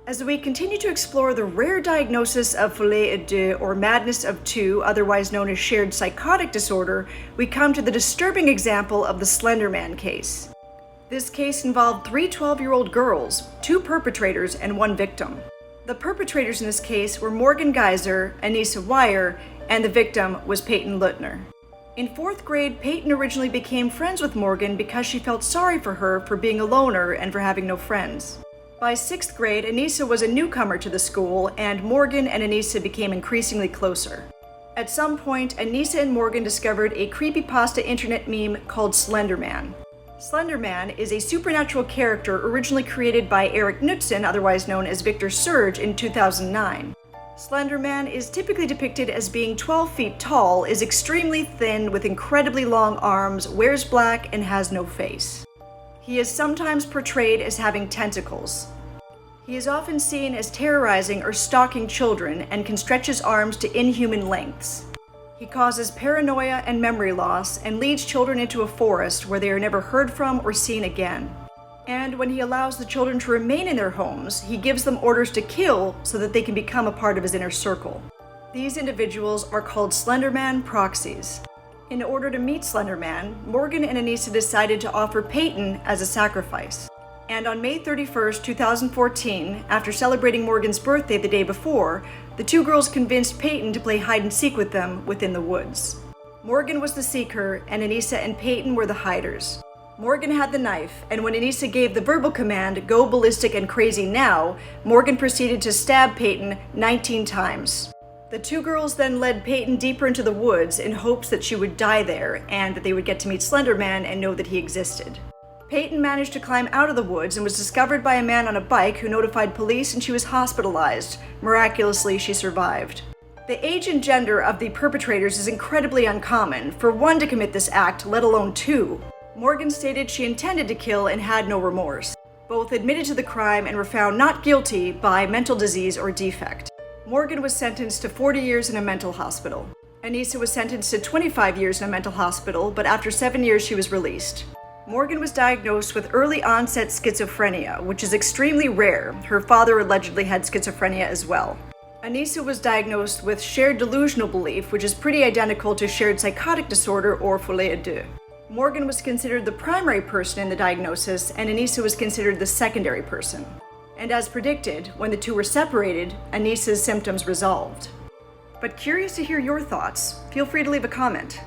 As we continue to explore the rare diagnosis of folie à deux, or madness of two, otherwise known as shared psychotic disorder, we come to the disturbing example of the Slender Man case. This case involved three 12-year-old girls, two perpetrators, and one victim. The perpetrators in this case were Morgan Geyser, Anissa Weier, and the victim was Peyton Lutner. In 4th grade, Peyton originally became friends with Morgan because she felt sorry for her for being a loner and for having no friends. By 6th grade, Anissa was a newcomer to the school, and Morgan and Anissa became increasingly closer. At some point, Anissa and Morgan discovered a creepypasta internet meme called Slender Man. Slender Man is a supernatural character originally created by Eric Knudsen, otherwise known as Victor Surge, in 2009. Slender Man is typically depicted as being 12 feet tall, is extremely thin with incredibly long arms, wears black, and has no face. He is sometimes portrayed as having tentacles. He is often seen as terrorizing or stalking children and can stretch his arms to inhuman lengths. He causes paranoia and memory loss and leads children into a forest where they are never heard from or seen again. And when he allows the children to remain in their homes, he gives them orders to kill so that they can become a part of his inner circle. These individuals are called Slender Man proxies. In order to meet Slender Man, Morgan and Anissa decided to offer Peyton as a sacrifice. And on May 31st, 2014, after celebrating Morgan's birthday the day before, the two girls convinced Peyton to play hide-and-seek with them within the woods. Morgan was the seeker, and Anissa and Peyton were the hiders. Morgan had the knife, and when Anissa gave the verbal command, "Go ballistic and crazy now," Morgan proceeded to stab Peyton 19 times. The two girls then led Peyton deeper into the woods in hopes that she would die there and that they would get to meet Slender Man and know that he existed. Peyton managed to climb out of the woods and was discovered by a man on a bike who notified police, and she was hospitalized. Miraculously, she survived. The age and gender of the perpetrators is incredibly uncommon, for one to commit this act, let alone two. Morgan stated she intended to kill and had no remorse. Both admitted to the crime and were found not guilty by mental disease or defect. Morgan was sentenced to 40 years in a mental hospital. Anissa was sentenced to 25 years in a mental hospital, but after 7 years she was released. Morgan was diagnosed with early onset schizophrenia, which is extremely rare. Her father allegedly had schizophrenia as well. Anissa was diagnosed with shared delusional belief, which is pretty identical to shared psychotic disorder or folie à deux. Morgan was considered the primary person in the diagnosis, and Anissa was considered the secondary person. And as predicted, when the two were separated, Anissa's symptoms resolved. But curious to hear your thoughts. Feel free to leave a comment.